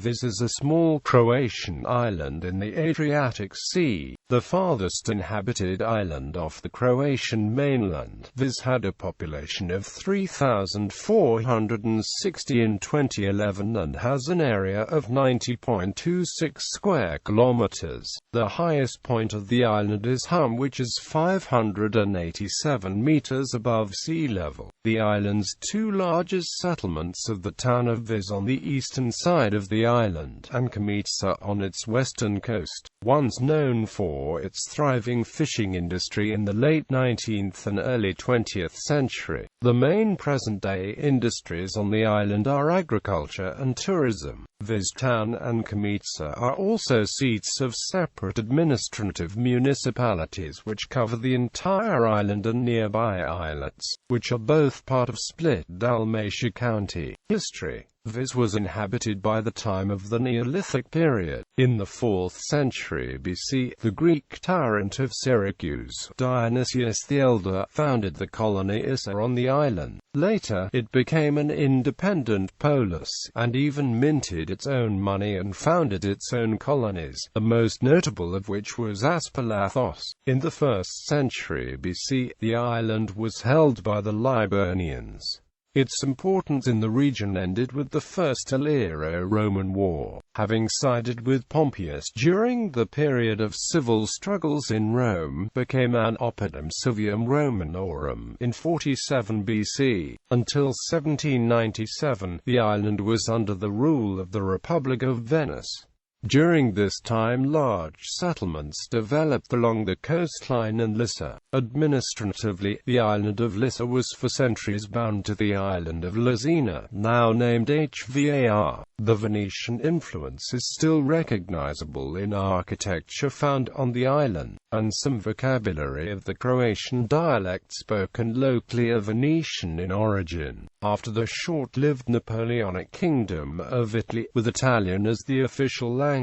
Vis is a small Croatian island in the Adriatic Sea, the farthest inhabited island off the Croatian mainland. Vis had a population of 3,460 in 2011 and has an area of 90.26 square kilometres. The highest point of the island is Hum, which is 587 meters above sea level. The island's two largest settlements are the town of Vis on the eastern side of the island, and Komiža on its western coast. Once known for its thriving fishing industry in the late 19th and early 20th century, the main present-day industries on the island are agriculture and tourism. Vis town and Komiža are also seats of separate administrative municipalities which cover the entire island and nearby islets, which are both part of split Dalmatia County. History. Vis was inhabited by the time of the Neolithic period. In the 4th century BC, the Greek tyrant of Syracuse, Dionysius the Elder, founded the colony Issa on the island. Later, it became an independent polis, and even minted its own money and founded its own colonies, the most notable of which was Aspalathos. In the 1st century BC, the island was held by the Liburnians. Its importance in the region ended with the First Illyro-Roman War. Having sided with Pompeius during the period of civil struggles in Rome, became an oppidum civium Romanorum in 47 BC. Until 1797, the island was under the rule of the Republic of Venice. During this time large settlements developed along the coastline and Lissa. Administratively, the island of Lissa was for centuries bound to the island of Lesina, now named Hvar. The Venetian influence is still recognizable in architecture found on the island, and some vocabulary of the Croatian dialect spoken locally are Venetian in origin. After the short-lived Napoleonic Kingdom of Italy, with Italian as the official language,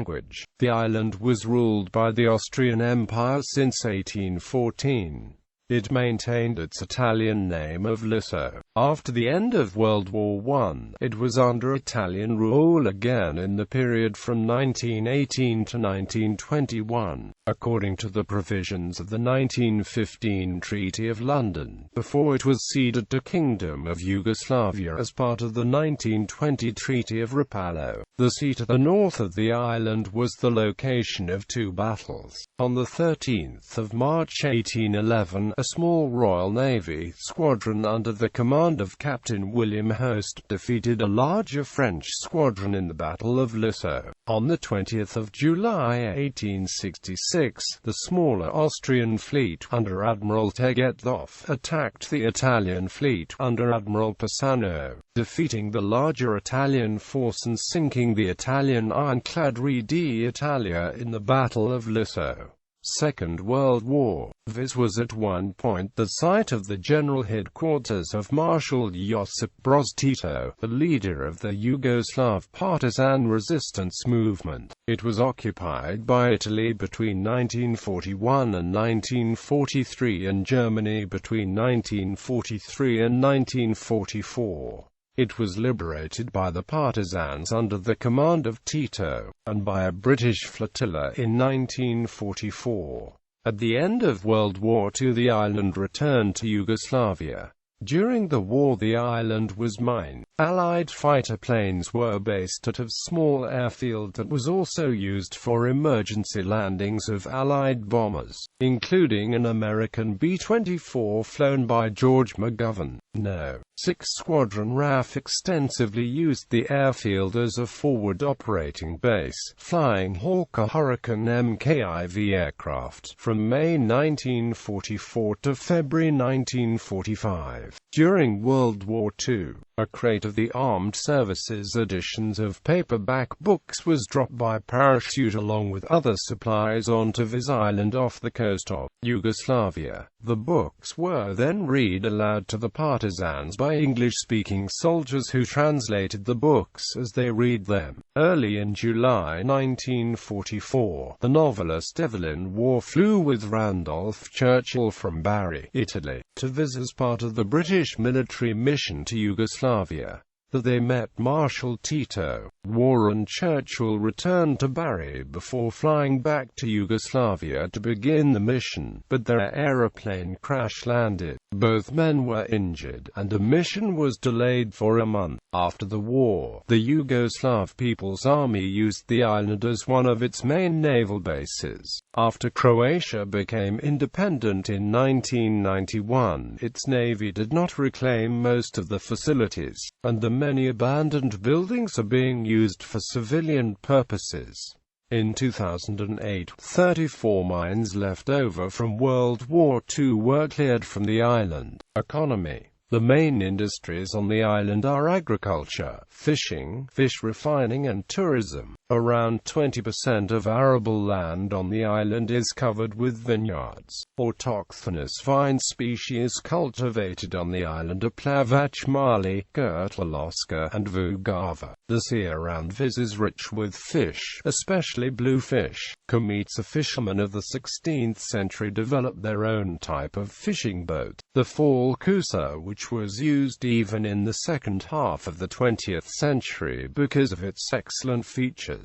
the island was ruled by the Austrian Empire since 1814. It maintained its Italian name of Lisso. After the end of World War I, it was under Italian rule again in the period from 1918 to 1921, according to the provisions of the 1915 Treaty of London, before it was ceded to Kingdom of Yugoslavia as part of the 1920 Treaty of Rapallo. The seat at the north of the island was the location of two battles. On the 13th of March 1811, a small Royal Navy squadron under the command of Captain William Hoste defeated a larger French squadron in the Battle of Lisso. On the 20th of July 1866, the smaller Austrian fleet under Admiral Tegetthoff attacked the Italian fleet under Admiral Pisano, defeating the larger Italian force and sinking the Italian ironclad Re d'Italia in the Battle of Lisso. Second World War. Vis was at one point the site of the general headquarters of Marshal Josip Broz Tito, the leader of the Yugoslav partisan resistance movement. It was occupied by Italy between 1941 and 1943 and Germany between 1943 and 1944. It was liberated by the partisans under the command of Tito, and by a British flotilla in 1944. At the end of World War II the island returned to Yugoslavia. During the war the island was mined. Allied fighter planes were based at a small airfield that was also used for emergency landings of Allied bombers, including an American B-24 flown by George McGovern. No. 6 Squadron RAF extensively used the airfield as a forward operating base, flying Hawker Hurricane MKIV aircraft from May 1944 to February 1945. During World War II, a crate of the Armed Services editions of paperback books was dropped by parachute along with other supplies onto Vis Island off the coast of Yugoslavia. The books were then read aloud to the partisans by English-speaking soldiers who translated the books as they read them. Early in July 1944, the novelist Evelyn Waugh flew with Randolph Churchill from Bari, Italy, to Vis as part of the British military mission to Yugoslavia. that they met Marshal Tito. Warren Churchill returned to Bari before flying back to Yugoslavia to begin the mission, but their aeroplane crash-landed. Both men were injured, and the mission was delayed for a month. After the war, the Yugoslav People's Army used the island as one of its main naval bases. After Croatia became independent in 1991, its navy did not reclaim most of the facilities, and the many abandoned buildings are being used for civilian purposes. In 2008, 34 mines left over from World War II were cleared from the island. Economy. The main industries on the island are agriculture, fishing, fish refining and tourism. Around 20% of arable land on the island is covered with vineyards. Autochthonous vine species cultivated on the island are Plavach Mali, Kurtwaloska, and Vugava. The sea around Viz is rich with fish, especially bluefish. Komiža fishermen of the 16th century developed their own type of fishing boat, the falkusa, which was used even in the second half of the 20th century because of its excellent features.